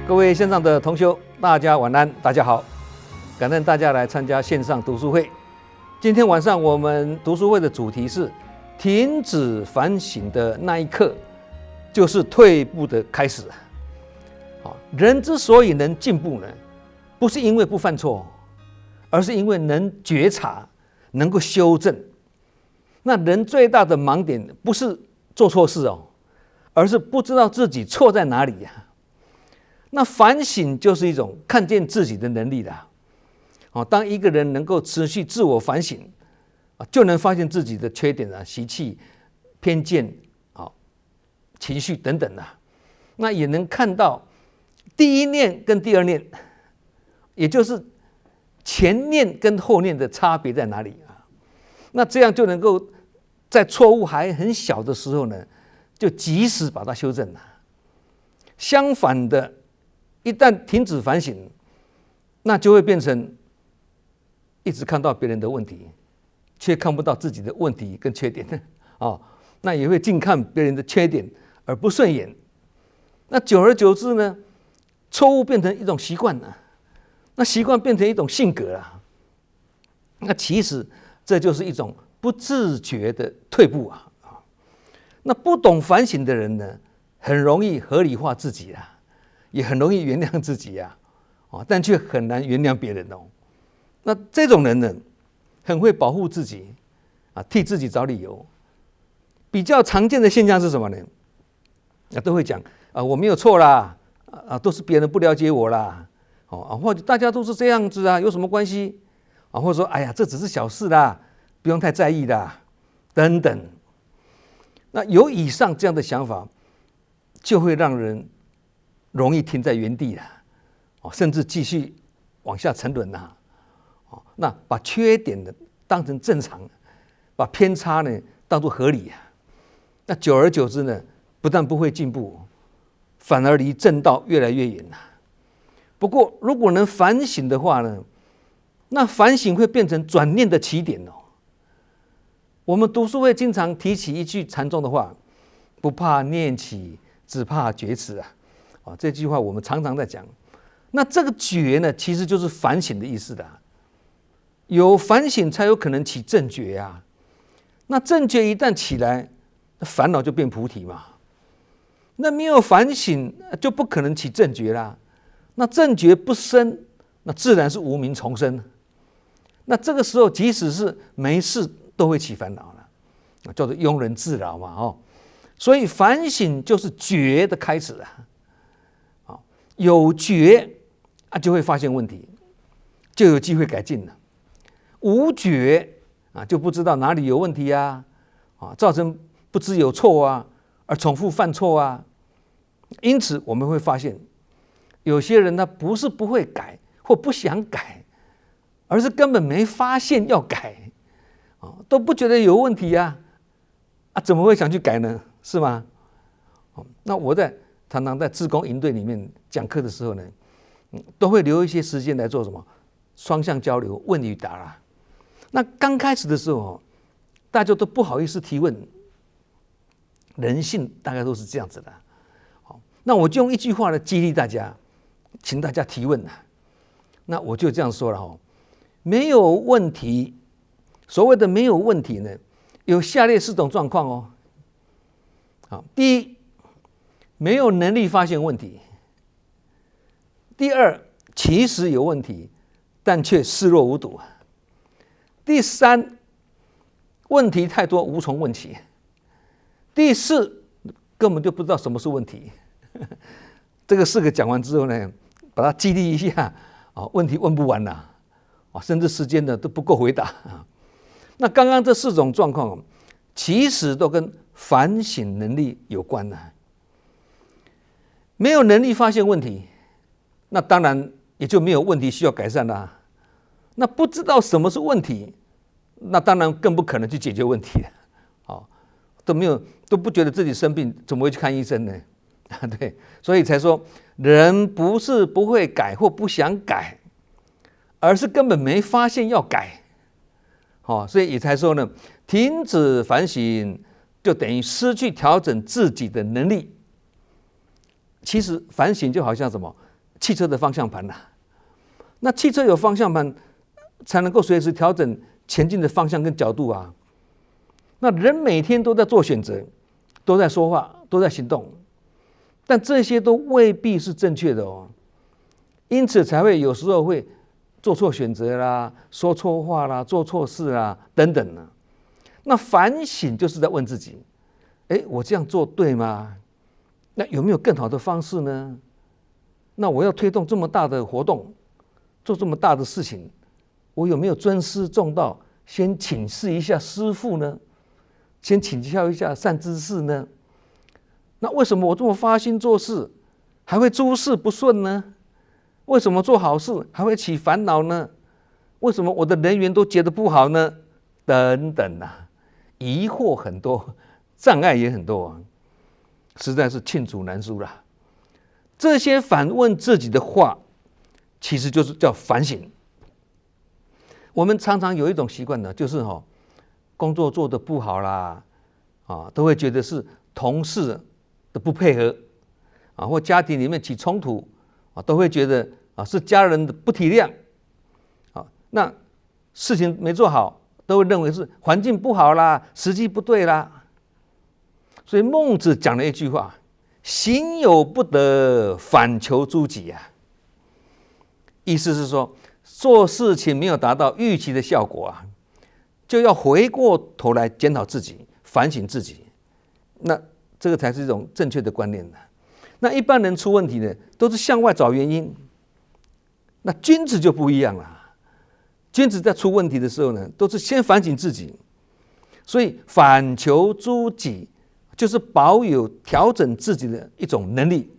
各位线上的同修，大家晚安，大家好，感恩大家来参加线上读书会。今天晚上我们读书会的主题是停止反省的那一刻，就是退步的开始。人之所以能进步呢，不是因为不犯错，而是因为能觉察，能够修正。那人最大的盲点不是做错事哦，而是不知道自己错在哪里呀。那反省就是一种看见自己的能力的。当一个人能够持续自我反省，就能发现自己的缺点习气、偏见、情绪等等。那也能看到第一念跟第二念，也就是前念跟后念的差别在哪里。那这样就能够在错误还很小的时候呢，就及时把它修正了。相反的，一旦停止反省，那就会变成一直看到别人的问题，却看不到自己的问题跟缺点。那也会尽看别人的缺点而不顺眼。那久而久之呢，错误变成一种习惯了，那习惯变成一种性格了。那其实这就是一种不自觉的退步啊。那不懂反省的人呢，很容易合理化自己啊，也很容易原谅自己啊，但却很难原谅别人哦。那这种人呢，很会保护自己替自己找理由。比较常见的现象是什么呢？都会讲我没有错啦，都是别人不了解我啦，或者大家都是这样子有什么关系？或者说哎呀，这只是小事啦，不用太在意啦，等等。那有以上这样的想法，就会让人容易停在原地甚至继续往下沉沦那把缺点呢当成正常，把偏差呢当作合理那久而久之呢，不但不会进步，反而离正道越来越远不过如果能反省的话呢，那反省会变成转念的起点我们读书会经常提起一句禅宗的话：不怕念起，只怕觉迟这句话我们常常在讲。那这个觉呢，其实就是反省的意思有反省才有可能起正觉那正觉一旦起来，烦恼就变菩提嘛。那没有反省，就不可能起正觉啦。那正觉不生，那自然是无明重生。那这个时候，即使是没事，都会起烦恼了，叫做庸人自扰嘛所以反省就是觉的开始有觉就会发现问题，就有机会改进了。无觉就不知道哪里有问题造成不知有错而重复犯错因此我们会发现，有些人他不是不会改或不想改，而是根本没发现要改都不觉得有问题怎么会想去改呢？是吗？那我常常在志工营队里面讲课的时候呢，都会留一些时间来做什么双向交流、问与答那刚开始的时候大家都不好意思提问，人性大概都是这样子的那我就用一句话来激励大家，请大家提问那我就这样说了没有问题。所谓的没有问题呢，有下列4种状况第一，没有能力发现问题；第二，其实有问题，但却视若无睹；第三，问题太多无从问起；第四，根本就不知道什么是问题。这个4个讲完之后呢，把它激励一下问题问不完了甚至时间呢都不够回答那刚刚这4种状况，其实都跟反省能力有关没有能力发现问题，那当然也就没有问题需要改善那不知道什么是问题，那当然更不可能去解决问题都不觉得自己生病，怎么会去看医生呢？对，所以才说人不是不会改或不想改，而是根本没发现要改所以也才说呢，停止反省就等于失去调整自己的能力。其实反省就好像什么，汽车的方向盘啦。那汽车有方向盘，才能够随时调整前进的方向跟角度啊。那人每天都在做选择，都在说话，都在行动，但这些都未必是正确的哦。因此才会有时候会做错选择啦，说错话啦，做错事啦等等呢。那反省就是在问自己：我这样做对吗？那有没有更好的方式呢？那我要推动这么大的活动，做这么大的事情，我有没有尊师重道？先请示一下师父呢？先请教一下善知识呢？那为什么我这么发心做事，还会诸事不顺呢？为什么做好事还会起烦恼呢？为什么我的人缘都结得不好呢？等等啊，疑惑很多，障碍也很多啊，实在是罄竹难书啦。这些反问自己的话，其实就是叫反省。我们常常有一种习惯呢，就是工作做得不好啦，都会觉得是同事的不配合，或家庭里面起冲突，都会觉得是家人的不体谅，那事情没做好，都会认为是环境不好啦，时机不对啦。所以孟子讲了一句话：行有不得，反求诸己啊。意思是说，做事情没有达到预期的效果啊，就要回过头来检讨自己，反省自己。那这个才是一种正确的观念呢。那一般人出问题呢，都是向外找原因。那君子就不一样了，君子在出问题的时候呢，都是先反省自己。所以反求诸己，就是保有调整自己的一种能力。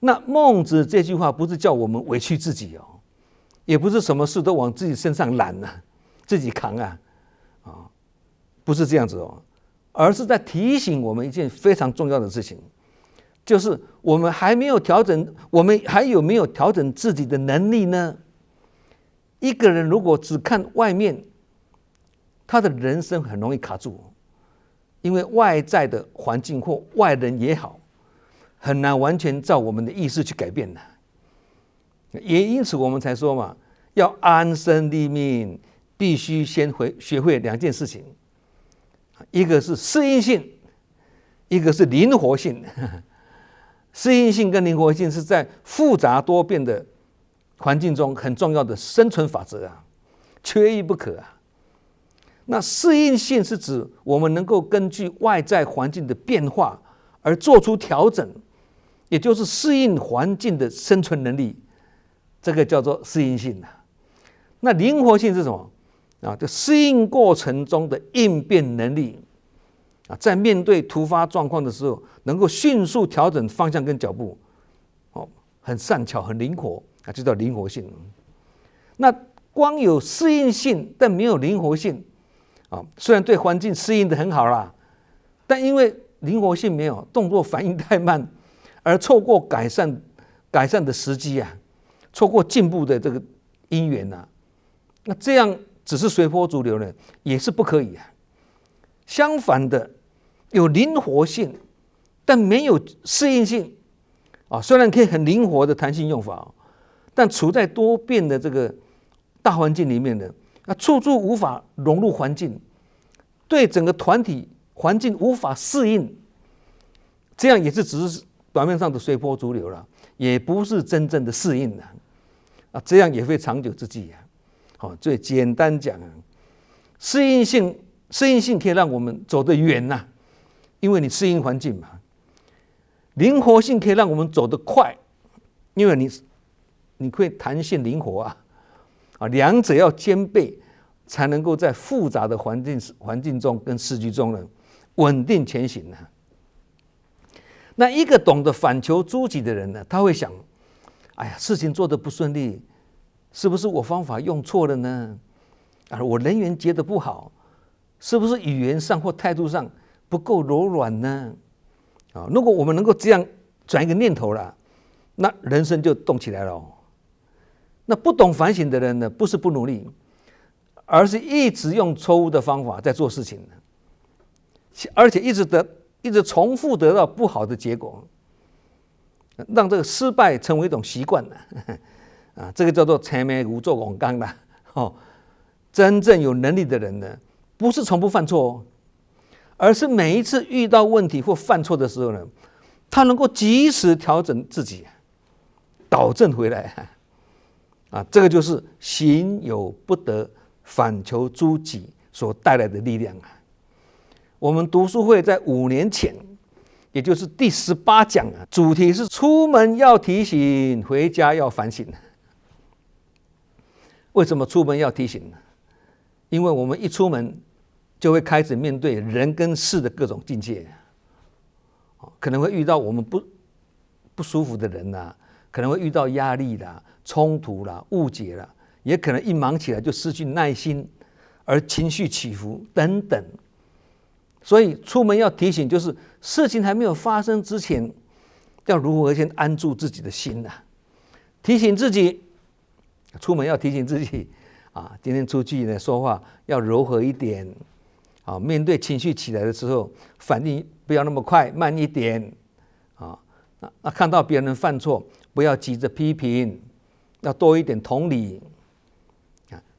那孟子这句话不是叫我们委屈自己哦，也不是什么事都往自己身上揽啊，自己扛啊，不是这样子哦，而是在提醒我们一件非常重要的事情，就是我们还没有调整，我们还有没有调整自己的能力呢？一个人如果只看外面，他的人生很容易卡住，因为外在的环境或外人也好，很难完全照我们的意识去改变的。也因此我们才说嘛，要安身立命，必须先学会两件事情，一个是适应性，一个是灵活性。适应性跟灵活性是在复杂多变的环境中很重要的生存法则啊，缺一不可啊。那适应性是指我们能够根据外在环境的变化而做出调整，也就是适应环境的生存能力，这个叫做适应性啊。那灵活性是什么啊？就适应过程中的应变能力啊，在面对突发状况的时候，能够迅速调整方向跟脚步，很善巧，很灵活啊，就叫灵活性。那光有适应性，但没有灵活性啊，虽然对环境适应的很好啦，但因为灵活性没有，动作反应太慢，而错过改善的时机啊，错过进步的这个因缘啊，那这样只是随波逐流呢，也是不可以啊。相反的，有灵活性，但没有适应性啊，虽然可以很灵活的弹性用法，但处在多变的这个大环境里面的，处处无法融入环境，对整个团体环境无法适应，这样也是只是表面上的随波逐流了，也不是真正的适应啊，这样也会长久之计啊。最简单讲啊，适应性可以让我们走得远呐，因为你适应环境嘛。灵活性可以让我们走得快，因为你可以弹性灵活啊，两者要兼备，才能够在复杂的环境中跟时局中呢稳定前行啊。那一个懂得反求诸己的人呢，他会想：哎呀，事情做得不顺利，是不是我方法用错了呢？我人缘结得不好，是不是语言上或态度上不够柔软呢？如果我们能够这样转一个念头了，那人生就动起来了。那不懂反省的人呢，不是不努力，而是一直用错误的方法在做事情，而且一直重复得到不好的结果。让这个失败成为一种习惯了。这个叫做青梅无做王刚啦。真正有能力的人呢，不是从不犯错而是每一次遇到问题或犯错的时候呢，他能够及时调整自己，导正回来。这个就是行有不得，反求诸己所带来的力量。我们读书会在5年前，也就是第18讲主题是出门要提醒，回家要反省。为什么出门要提醒呢？因为我们一出门就会开始面对人跟事的各种境界，可能会遇到我们不舒服的人啦，可能会遇到压力啦、冲突啦、误解啦，也可能一忙起来就失去耐心，而情绪起伏等等。所以出门要提醒，就是事情还没有发生之前，要如何先安住自己的心提醒自己，出门要提醒自己今天出去呢说话要柔和一点，面对情绪起来的时候，反应不要那么快，慢一点看到别人犯错，不要急着批评，要多一点同理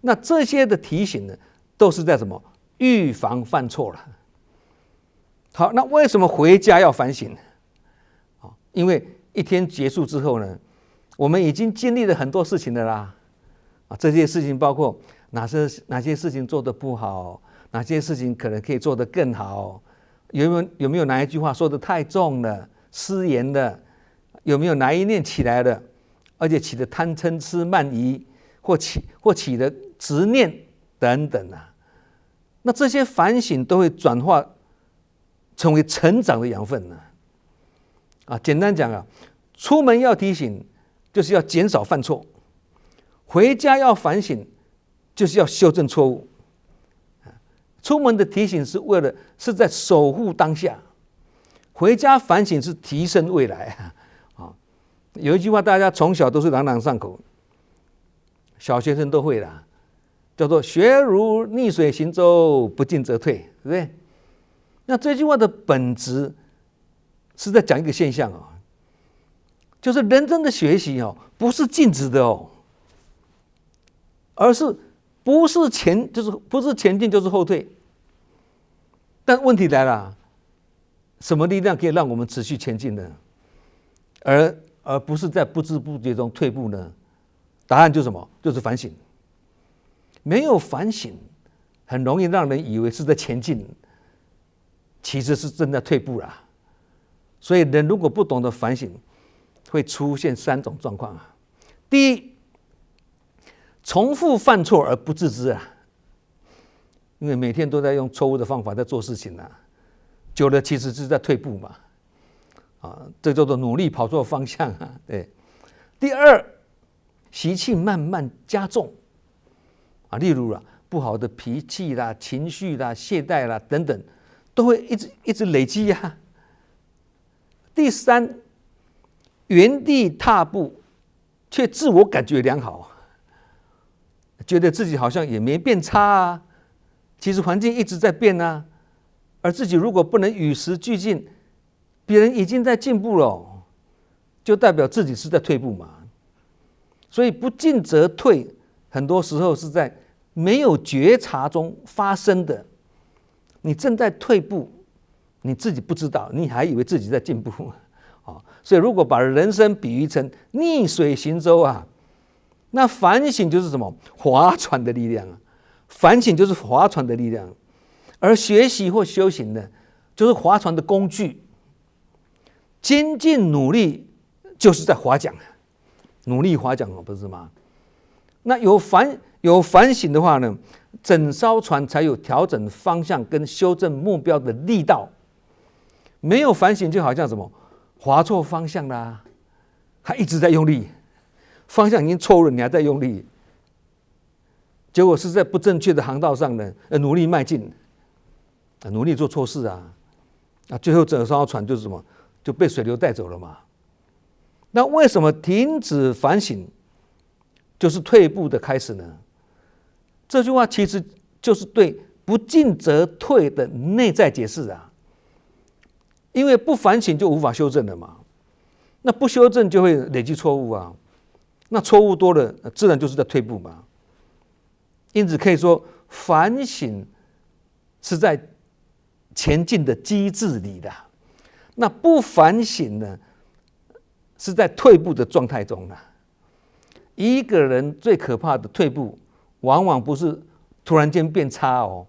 那这些的提醒呢，都是在什么？预防犯错了。好，那为什么回家要反省？因为一天结束之后呢，我们已经经历了很多事情了啦。这些事情包括哪些事情做得不好，哪些事情可能可以做得更好，有没有哪一句话说得太重了，失言了，有没有哪一念起来了，而且起的贪嗔痴慢疑，或起的执念等等那这些反省都会转化成为成长的养分简单讲出门要提醒，就是要减少犯错；回家要反省，就是要修正错误。出门的提醒是在守护当下，回家反省是提升未来有一句话大家从小都是朗朗上口，小学生都会啦，叫做学如逆水行舟，不进则退，对不对？那这句话的本质是在讲一个现象就是人真的学习不是静止的而是不是前进就是后退。但问题来了，什么力量可以让我们持续前进呢？而不是在不知不觉中退步呢？答案就是什么？就是反省。没有反省，很容易让人以为是在前进，其实是正在退步啦。所以人如果不懂得反省，会出现3种状况第一，重复犯错而不自知因为每天都在用错误的方法在做事情久了其实是在退步嘛这叫做努力跑错方向对。第二，习气慢慢加重例如不好的脾气啦、情绪啦、懈怠啦等等，都会一直累积第三，原地踏步，却自我感觉良好，觉得自己好像也没变差其实环境一直在变而自己如果不能与时俱进，别人已经在进步了，就代表自己是在退步嘛。所以不进则退，很多时候是在没有觉察中发生的。你正在退步，你自己不知道，你还以为自己在进步所以如果把人生比喻成逆水行舟那反省就是什么？划船的力量反省就是划船的力量，而学习或修行呢，就是划船的工具。精进努力就是在划桨，努力划桨不是吗？那有反省的话呢，整艘船才有调整方向跟修正目标的力道。没有反省就好像什么划错方向啦，还一直在用力，方向已经错了，你还在用力，结果是在不正确的航道上呢，努力迈进，努力做错事最后整艘船就是什么，就被水流带走了嘛。那为什么停止反省就是退步的开始呢？这句话其实就是对不进则退的内在解释因为不反省就无法修正了嘛。那不修正就会累积错误啊，那错误多了，自然就是在退步嘛。因此可以说，反省是在前进的机制里的，那不反省呢，是在退步的状态中的。一个人最可怕的退步，往往不是突然间变差哦，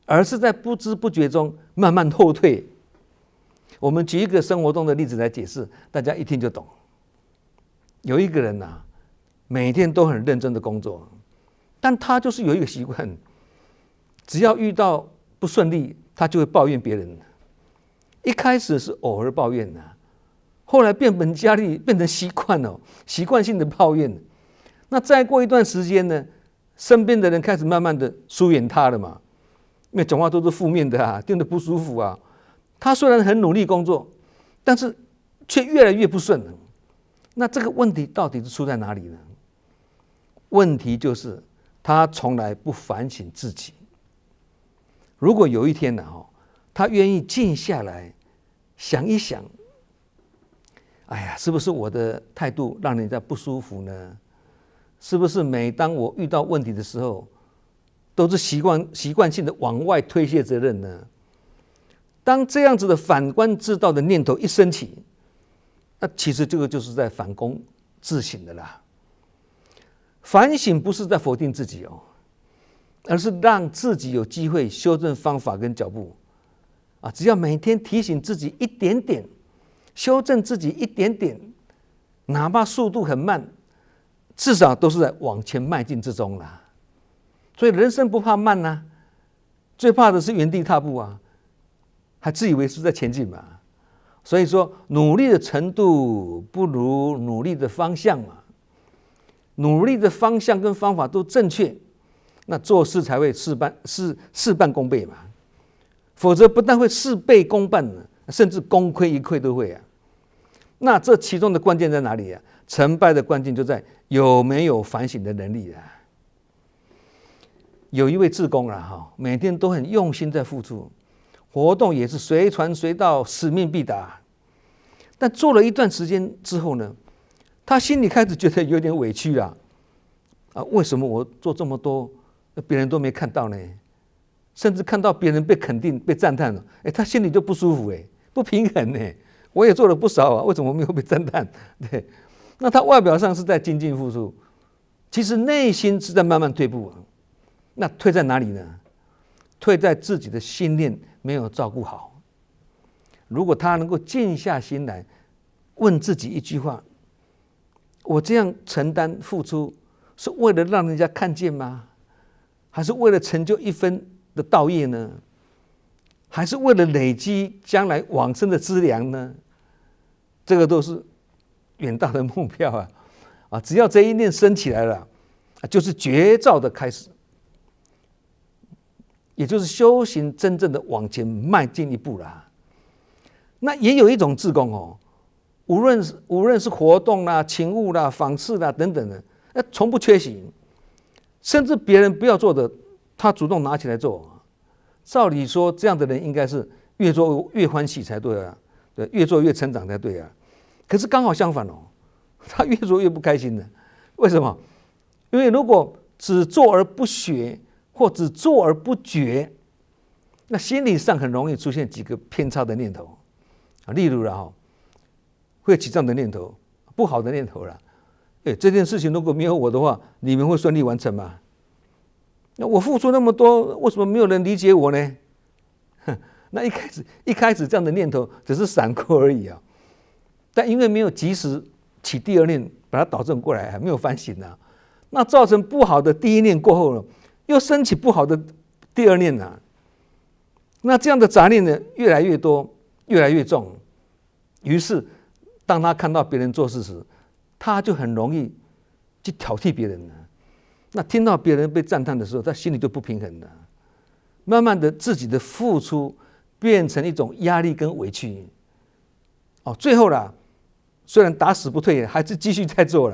而是在不知不觉中慢慢后退。我们举一个生活中的例子来解释，大家一听就懂。有一个人每天都很认真的工作，但他就是有一个习惯，只要遇到不顺利，他就会抱怨别人。一开始是偶尔抱怨后来变本加厉，变成习惯了，习惯性的抱怨。那再过一段时间呢，身边的人开始慢慢的疏远他了嘛，因为讲话都是负面的听得不舒服啊。他虽然很努力工作，但是却越来越不顺了。那这个问题到底是出在哪里呢？问题就是他从来不反省自己。如果有一天他愿意静下来想一想，哎呀，是不是我的态度让人家不舒服呢？是不是每当我遇到问题的时候，都是习惯性的往外推卸责任呢？当这样子的反观自盗的念头一升起，那其实这个就是在反躬自省的啦。反省不是在否定自己而是让自己有机会修正方法跟脚步只要每天提醒自己一点点，修正自己一点点，哪怕速度很慢，至少都是在往前迈进之中啦。所以人生不怕慢最怕的是原地踏步还自以为是在前进嘛。所以说，努力的程度不如努力的方向嘛。努力的方向跟方法都正确，那做事才会事半功倍嘛。否则不但会事倍功半，甚至功亏一篑都会那这其中的关键在哪里成败的关键就在有没有反省的能力有一位志工每天都很用心在付出，活动也是随传随到，使命必达。但做了一段时间之后呢，他心里开始觉得有点委屈为什么我做这么多，别人都没看到呢？甚至看到别人被肯定、被赞叹了，他心里就不舒服不平衡呢。我也做了不少为什么没有被赞叹？对，那他外表上是在精进付出，其实内心是在慢慢退步那退在哪里呢？退在自己的心念没有照顾好。如果他能够静下心来，问自己一句话：我这样承担付出，是为了让人家看见吗？还是为了成就一分的道业呢？还是为了累积将来往生的资粮呢？这个都是远大的目标只要这一念升起来了，就是觉照的开始，也就是修行真正的往前迈进一步了。那也有一种志工无论是活动勤务访视等等的，从不缺席，甚至别人不要做的，他主动拿起来做。照理说，这样的人应该是越做越欢喜才对对，越做越成长才对可是刚好相反他越做越不开心了。为什么？因为如果只做而不学，或只做而不觉，那心理上很容易出现几个偏差的念头例如会起这样的念头，不好的念头这件事情如果没有我的话，你们会顺利完成吗？那我付出那么多，为什么没有人理解我呢？那一开始这样的念头只是闪过而已但因为没有及时起第二念，把它导正过来，还没有反省那造成不好的第一念过后呢，又升起不好的第二念那这样的杂念呢，越来越多，越来越重。于是，当他看到别人做事时，他就很容易去挑剔别人那听到别人被赞叹的时候，他心里就不平衡了。慢慢的，自己的付出变成一种压力跟委屈最后虽然打死不退，还是继续在做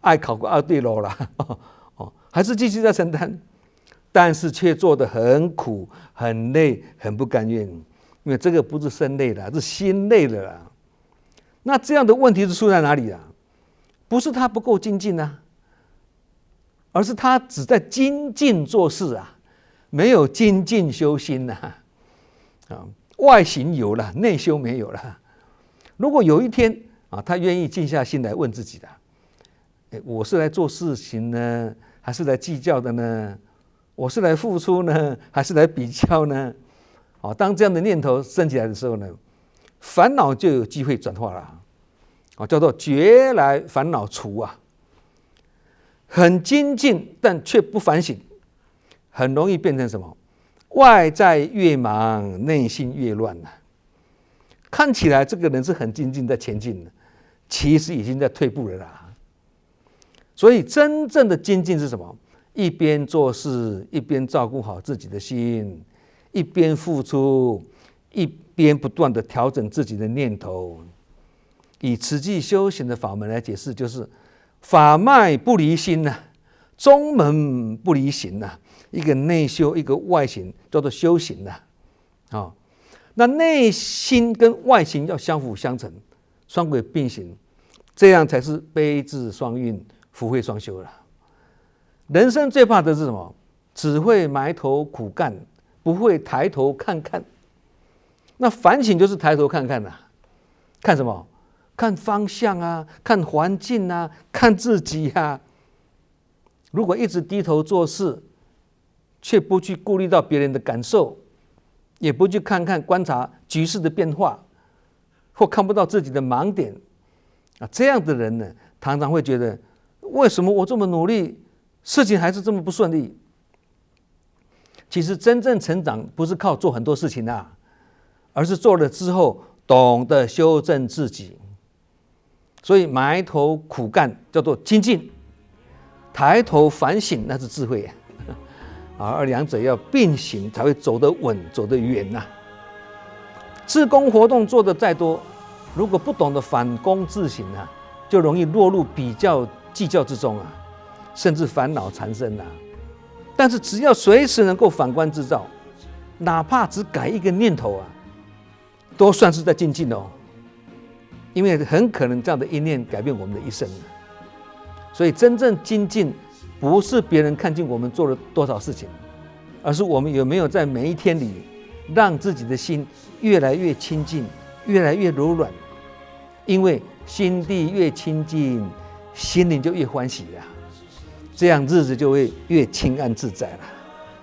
爱考过2对楼还是继续在承担，但是却做得很苦、很累、很不甘愿，因为这个不是身累了，是心累了那这样的问题是出在哪里啊？不是他不够精进啊，而是他只在精进做事啊，没有精进修心啊。外形有了，内修没有了。如果有一天啊，他愿意静下心来问自己的，我是来做事情呢，还是来计较的呢？我是来付出呢，还是来比较呢？当这样的念头升起来的时候呢，烦恼就有机会转化了，叫做觉来烦恼除啊。很精进但却不反省，很容易变成什么？外在越忙，内心越乱啊。看起来这个人是很精进在前进的，其实已经在退步了啦。所以真正的精进是什么？一边做事，一边照顾好自己的心，一边付出，一边不断的调整自己的念头。以慈济修行的法门来解释，就是法脉不离心呐，宗门不离行呐，一个内修，一个外行，叫做修行呐。那内心跟外行要相辅相成，双轨并行，这样才是悲智双运，福慧双修了。人生最怕的是什么？只会埋头苦干，不会抬头看看。那反省就是抬头看看呐，看什么？看方向啊，看环境啊，看自己啊。如果一直低头做事，却不去顾虑到别人的感受，也不去看看观察局势的变化，或看不到自己的盲点这样的人呢，常常会觉得，为什么我这么努力，事情还是这么不顺利？其实真正成长不是靠做很多事情而是做了之后懂得修正自己。所以埋头苦干叫做精进，抬头反省那是智慧而两者要并行，才会走得稳，走得远志工活动做得再多，如果不懂得反躬自省就容易落入比较计较之中甚至烦恼缠身但是只要随时能够反观自照，哪怕只改一个念头都算是在精进因为很可能这样的一念改变我们的一生所以真正精进不是别人看见我们做了多少事情，而是我们有没有在每一天里让自己的心越来越亲近，越来越柔软。因为心地越亲近，心灵就越欢喜这样日子就会越清安自在了。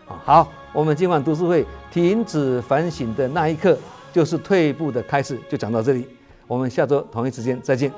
好，我们今晚读书会停止反省的那一刻，就是退步的开始，就讲到这里。我们下周同一时间再见。